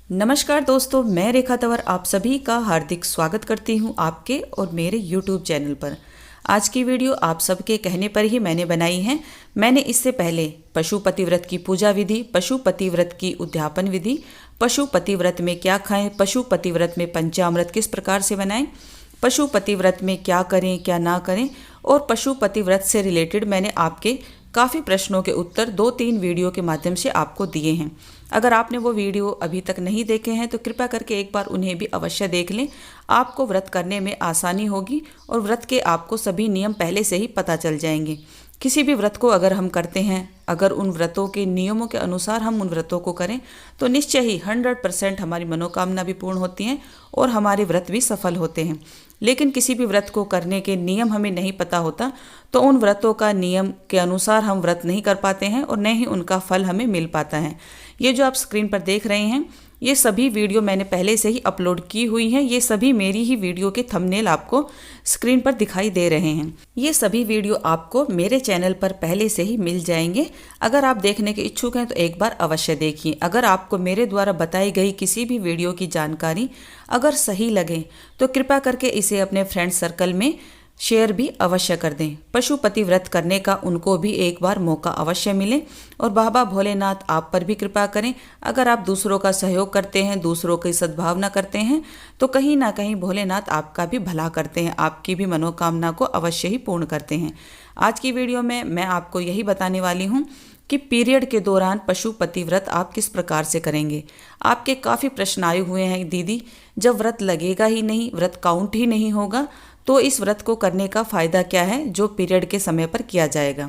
नमस्कार दोस्तों, मैं रेखा तंवर आप सभी का हार्दिक स्वागत करती हूं आपके और मेरे YouTube चैनल पर। आज की वीडियो आप सबके कहने पर ही मैंने बनाई है। मैंने इससे पहले पशुपति व्रत की पूजा विधि, पशुपति व्रत की उद्यापन विधि, पशुपति व्रत में क्या खाएं, पशुपति व्रत में पंचामृत किस प्रकार से बनाएं, पशुपति व्रत में क्या करें क्या ना करें और पशुपति व्रत से रिलेटेड मैंने आपके काफ़ी प्रश्नों के उत्तर 2-3 वीडियो के माध्यम से आपको दिए हैं। अगर आपने वो वीडियो अभी तक नहीं देखे हैं तो कृपया करके एक बार उन्हें भी अवश्य देख लें। आपको व्रत करने में आसानी होगी और व्रत के आपको सभी नियम पहले से ही पता चल जाएंगे। किसी भी व्रत को अगर हम करते हैं, अगर उन व्रतों के नियमों के अनुसार हम उन व्रतों को करें तो निश्चय ही 100% हमारी मनोकामना भी पूर्ण होती हैं और हमारे व्रत भी सफल होते हैं। लेकिन किसी भी व्रत को करने के नियम हमें नहीं पता होता तो उन व्रतों का नियम के अनुसार हम व्रत नहीं कर पाते हैं और न ही उनका फल हमें मिल पाता है। ये जो आप स्क्रीन पर देख रहे हैं ये सभी वीडियो मैंने पहले से ही अपलोड की हुई हैं। ये सभी मेरी ही वीडियो के थंबनेल आपको स्क्रीन पर दिखाई दे रहे हैं। ये सभी वीडियो आपको मेरे चैनल पर पहले से ही मिल जाएंगे। अगर आप देखने के इच्छुक हैं तो एक बार अवश्य देखिए। अगर आपको मेरे द्वारा बताई गई किसी भी वीडियो की जानकारी अगर सही लगे तो कृपया करके इसे अपने फ्रेंड सर्कल में शेयर भी अवश्य कर दें। पशुपति व्रत करने का उनको भी एक बार मौका अवश्य मिले और बाबा भोलेनाथ आप पर भी कृपा करें। अगर आप दूसरों का सहयोग करते हैं, दूसरों की सद्भावना करते हैं तो कहीं ना कहीं भोलेनाथ आपका भी भला करते हैं, आपकी भी मनोकामना को अवश्य ही पूर्ण करते हैं। आज की वीडियो में मैं आपको यही बताने वाली हूँ कि पीरियड के दौरान पशुपति व्रत आप किस प्रकार से करेंगे। आपके काफ़ी प्रश्न आए हुए हैं, दीदी जब व्रत लगेगा ही नहीं, व्रत काउंट ही नहीं होगा तो इस व्रत को करने का फ़ायदा क्या है जो पीरियड के समय पर किया जाएगा।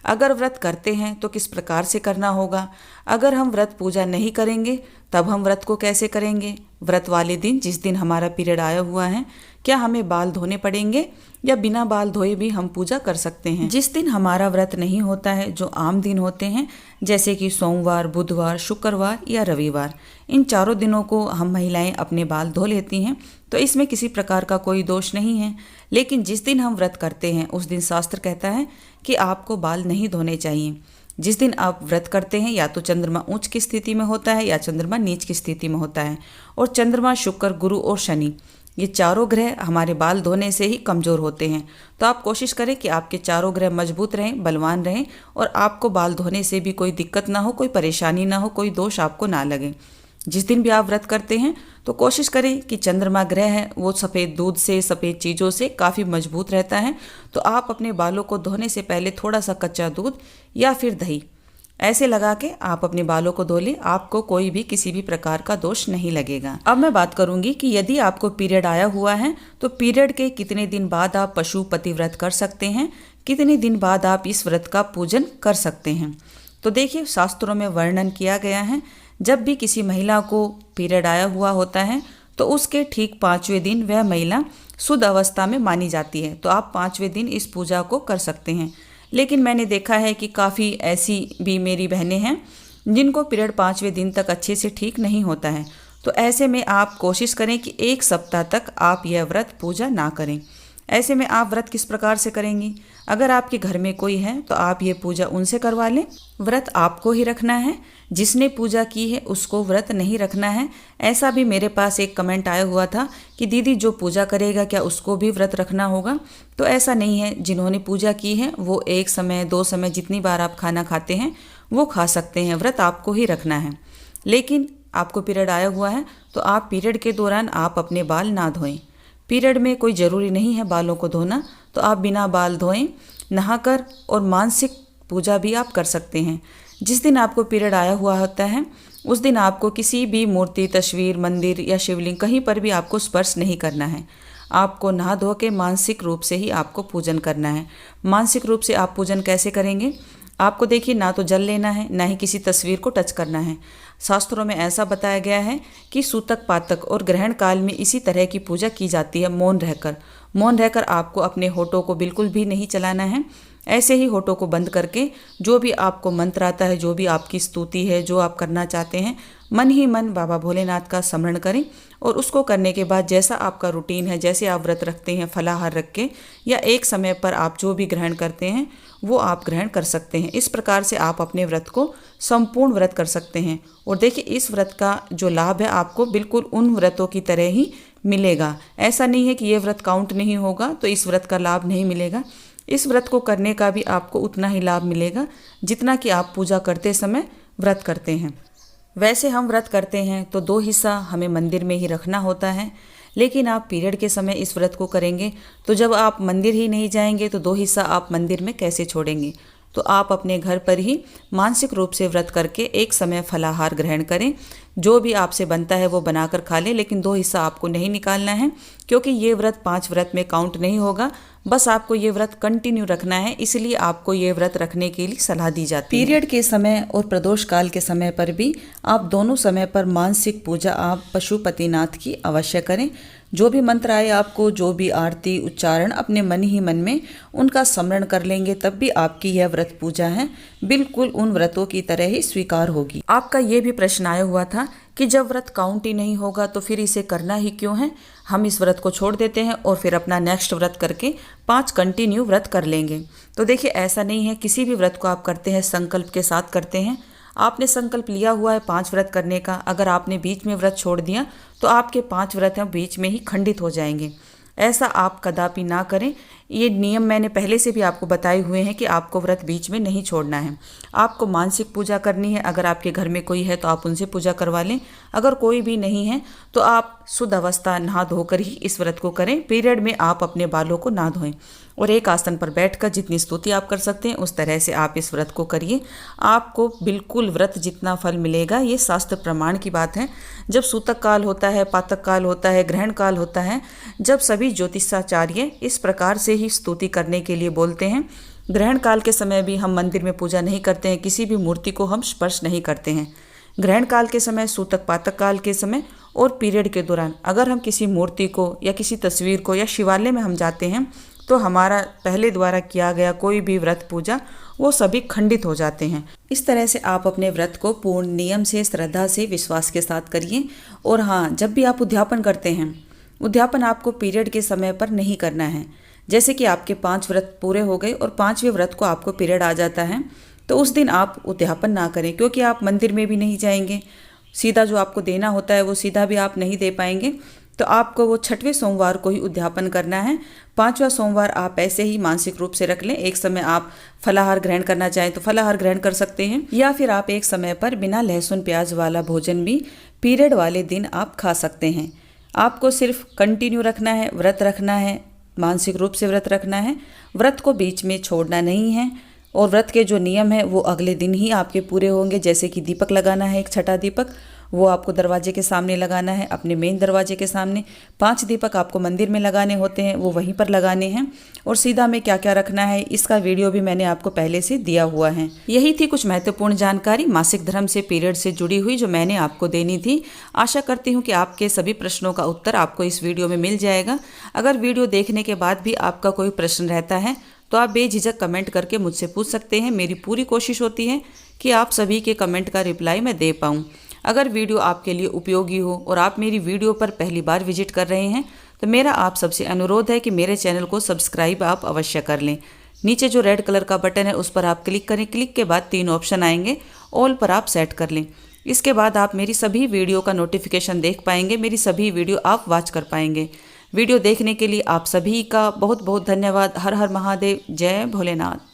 अगर व्रत करते हैं तो किस प्रकार से करना होगा। अगर हम व्रत पूजा नहीं करेंगे तब हम व्रत को कैसे करेंगे। व्रत वाले दिन जिस दिन हमारा पीरियड आया हुआ है क्या हमें बाल धोने पड़ेंगे या बिना बाल धोए भी हम पूजा कर सकते हैं। जिस दिन हमारा व्रत नहीं होता है, जो आम दिन होते हैं जैसे कि सोमवार, बुधवार, शुक्रवार या रविवार, इन चारों दिनों को हम महिलाएं अपने बाल धो लेती हैं तो इसमें किसी प्रकार का कोई दोष नहीं है। लेकिन जिस दिन हम व्रत करते हैं उस दिन शास्त्र कहता है कि आपको बाल नहीं धोने चाहिए। जिस दिन आप व्रत करते हैं या तो चंद्रमा उच्च की स्थिति में होता है या चंद्रमा नीच की स्थिति में होता है और चंद्रमा, शुक्र, गुरु और शनि ये चारों ग्रह हमारे बाल धोने से ही कमज़ोर होते हैं। तो आप कोशिश करें कि आपके चारों ग्रह मजबूत रहें, बलवान रहें और आपको बाल धोने से भी कोई दिक्कत ना हो, कोई परेशानी ना हो, कोई दोष आपको ना लगे। जिस दिन भी आप व्रत करते हैं तो कोशिश करें कि चंद्रमा ग्रह है वो सफ़ेद दूध से, सफ़ेद चीज़ों से काफ़ी मजबूत रहता है। तो आप अपने बालों को धोने से पहले थोड़ा सा कच्चा दूध या फिर दही ऐसे लगा के आप अपने बालों को धो लें, आपको कोई भी किसी भी प्रकार का दोष नहीं लगेगा। अब मैं बात करूंगी कि यदि आपको पीरियड आया हुआ है तो पीरियड के कितने दिन बाद आप पशुपति व्रत कर सकते हैं, कितने दिन बाद आप इस व्रत का पूजन कर सकते हैं। तो देखिए, शास्त्रों में वर्णन किया गया है जब भी किसी महिला को पीरियड आया हुआ होता है तो उसके ठीक 5वें दिन वह महिला शुद्ध अवस्था में मानी जाती है। तो आप 5वें दिन इस पूजा को कर सकते हैं। लेकिन मैंने देखा है कि काफ़ी ऐसी भी मेरी बहनें हैं जिनको पीरियड 5वें दिन तक अच्छे से ठीक नहीं होता है। तो ऐसे में आप कोशिश करें कि 1 सप्ताह तक आप यह व्रत पूजा ना करें। ऐसे में आप व्रत किस प्रकार से करेंगी। अगर आपके घर में कोई है तो आप ये पूजा उनसे करवा लें। व्रत आपको ही रखना है, जिसने पूजा की है उसको व्रत नहीं रखना है। ऐसा भी मेरे पास एक कमेंट आया हुआ था कि दीदी जो पूजा करेगा क्या उसको भी व्रत रखना होगा। तो ऐसा नहीं है, जिन्होंने पूजा की है वो 1 समय 2 समय जितनी बार आप खाना खाते हैं वो खा सकते हैं। व्रत आपको ही रखना है। लेकिन आपको पीरियड आया हुआ है तो आप पीरियड के दौरान आप अपने बाल ना धोएं। पीरियड में कोई ज़रूरी नहीं है बालों को धोना, तो आप बिना बाल धोएं नहाकर और मानसिक पूजा भी आप कर सकते हैं। जिस दिन आपको पीरियड आया हुआ होता है उस दिन आपको किसी भी मूर्ति, तस्वीर, मंदिर या शिवलिंग कहीं पर भी आपको स्पर्श नहीं करना है। आपको नहा धो के मानसिक रूप से ही आपको पूजन करना है। मानसिक रूप से आप पूजन कैसे करेंगे। आपको देखिए, ना तो जल लेना है ना ही किसी तस्वीर को टच करना है। शास्त्रों में ऐसा बताया गया है कि सूतक, पातक और ग्रहण काल में इसी तरह की पूजा की जाती है। मौन रहकर आपको अपने होठों को बिल्कुल भी नहीं चलाना है। ऐसे ही होठों को बंद करके जो भी आपको मंत्र आता है, जो भी आपकी स्तुति है, जो आप करना चाहते हैं, मन ही मन बाबा भोलेनाथ का स्मरण करें। और उसको करने के बाद जैसा आपका रूटीन है, जैसे आप व्रत रखते हैं फलाहार रख के, या एक समय पर आप जो भी ग्रहण करते हैं वो आप ग्रहण कर सकते हैं। इस प्रकार से आप अपने व्रत को संपूर्ण व्रत कर सकते हैं। और देखिए, इस व्रत का जो लाभ है आपको बिल्कुल उन व्रतों की तरह ही मिलेगा। ऐसा नहीं है कि ये व्रत काउंट नहीं होगा तो इस व्रत का लाभ नहीं मिलेगा। इस व्रत को करने का भी आपको उतना ही लाभ मिलेगा जितना कि आप पूजा करते समय व्रत करते हैं। वैसे हम व्रत करते हैं तो 2 हिस्सा हमें मंदिर में ही रखना होता है, लेकिन आप पीरियड के समय इस व्रत को करेंगे तो जब आप मंदिर ही नहीं जाएंगे तो 2 हिस्सा आप मंदिर में कैसे छोड़ेंगे। तो आप अपने घर पर ही मानसिक रूप से व्रत करके एक समय फलाहार ग्रहण करें। जो भी आपसे बनता है वो बनाकर खा लें, लेकिन 2 हिस्सा आपको नहीं निकालना है, क्योंकि ये व्रत 5 व्रत में काउंट नहीं होगा। बस आपको ये व्रत कंटिन्यू रखना है, इसलिए आपको ये व्रत रखने के लिए सलाह दी जाती है। पीरियड के समय और प्रदोष काल के समय पर भी आप दोनों समय पर मानसिक पूजा आप पशुपतिनाथ की अवश्य करें। जो भी मंत्र आए आपको, जो भी आरती उच्चारण अपने मन ही मन में उनका स्मरण कर लेंगे, तब भी आपकी यह व्रत पूजा है बिल्कुल उन व्रतों की तरह ही स्वीकार होगी। आपका ये भी प्रश्न आया हुआ था कि जब व्रत काउंट ही नहीं होगा तो फिर इसे करना ही क्यों है, हम इस व्रत को छोड़ देते हैं और फिर अपना नेक्स्ट व्रत करके 5 कंटिन्यू व्रत कर लेंगे। तो देखिए, ऐसा नहीं है। किसी भी व्रत को आप करते हैं संकल्प के साथ करते हैं। आपने संकल्प लिया हुआ है 5 व्रत करने का, अगर आपने बीच में व्रत छोड़ दिया तो आपके 5 व्रत हैं बीच में ही खंडित हो जाएंगे। ऐसा आप कदापि ना करें। ये नियम मैंने पहले से भी आपको बताए हुए हैं कि आपको व्रत बीच में नहीं छोड़ना है। आपको मानसिक पूजा करनी है। अगर आपके घर में कोई है तो आप उनसे पूजा करवा लें। अगर कोई भी नहीं है तो आप शुद्ध अवस्था नहा धोकर ही इस व्रत को करें। पीरियड में आप अपने बालों को ना धोएं और एक आसन पर बैठकर जितनी स्तुति आप कर सकते हैं उस तरह से आप इस व्रत को करिए। आपको बिल्कुल व्रत जितना फल मिलेगा, ये शास्त्र प्रमाण की बात है। जब सूतक काल होता है, पातक काल होता है, ग्रहण काल होता है, जब सभी ज्योतिषाचार्य इस प्रकार से ही स्तुति करने के लिए बोलते हैं। ग्रहण काल के समय भी हम मंदिर में पूजा नहीं करते हैं, किसी भी मूर्ति को हम स्पर्श नहीं करते हैं। ग्रहण काल के समय, सूतक पातक काल के समय और पीरियड के दौरान अगर हम किसी मूर्ति को या किसी तस्वीर को या शिवालय में हम जाते हैं तो हमारा पहले द्वारा किया गया कोई भी व्रत पूजा वो सभी खंडित हो जाते हैं। इस तरह से आप अपने व्रत को पूर्ण नियम से, श्रद्धा से, विश्वास के साथ करिए। और हाँ, जब भी आप उद्यापन करते हैं, उद्यापन आपको पीरियड के समय पर नहीं करना है। जैसे कि आपके 5 व्रत पूरे हो गए और 5वें व्रत को आपको पीरियड आ जाता है तो उस दिन आप उद्यापन ना करें, क्योंकि आप मंदिर में भी नहीं जाएंगे। सीधा जो आपको देना होता है वो सीधा भी आप नहीं दे पाएंगे। तो आपको वो 6वें सोमवार को ही उद्यापन करना है। 5वां सोमवार आप ऐसे ही मानसिक रूप से रख लें। एक समय आप फलाहार ग्रहण करना चाहें तो फलाहार ग्रहण कर सकते हैं, या फिर आप एक समय पर बिना लहसुन प्याज वाला भोजन भी पीरियड वाले दिन आप खा सकते हैं। आपको सिर्फ कंटिन्यू रखना है, व्रत रखना है, मानसिक रूप से व्रत रखना है। व्रत को बीच में छोड़ना नहीं है। और व्रत के जो नियम है वो अगले दिन ही आपके पूरे होंगे। जैसे कि दीपक लगाना है, एक छठा दीपक, वो आपको दरवाजे के सामने लगाना है, अपने मेन दरवाजे के सामने। 5 दीपक आपको मंदिर में लगाने होते हैं, वो वहीं पर लगाने हैं। और सीधा में क्या क्या रखना है इसका वीडियो भी मैंने आपको पहले से दिया हुआ है। यही थी कुछ महत्वपूर्ण जानकारी मासिक धर्म से, पीरियड से जुड़ी हुई, जो मैंने आपको देनी थी। आशा करती हूँ कि आपके सभी प्रश्नों का उत्तर आपको इस वीडियो में मिल जाएगा। अगर वीडियो देखने के बाद भी आपका कोई प्रश्न रहता है तो आप बेझिझक कमेंट करके मुझसे पूछ सकते हैं। मेरी पूरी कोशिश होती है कि आप सभी के कमेंट का रिप्लाई मैं दे पाऊँ। अगर वीडियो आपके लिए उपयोगी हो और आप मेरी वीडियो पर पहली बार विजिट कर रहे हैं तो मेरा आप सबसे अनुरोध है कि मेरे चैनल को सब्सक्राइब आप अवश्य कर लें। नीचे जो रेड कलर का बटन है उस पर आप क्लिक करें। क्लिक के बाद 3 ऑप्शन आएंगे, ऑल पर आप सेट कर लें। इसके बाद आप मेरी सभी वीडियो का नोटिफिकेशन देख पाएंगे, मेरी सभी वीडियो आप वॉच कर पाएंगे। वीडियो देखने के लिए आप सभी का बहुत बहुत धन्यवाद। हर हर महादेव। जय भोलेनाथ।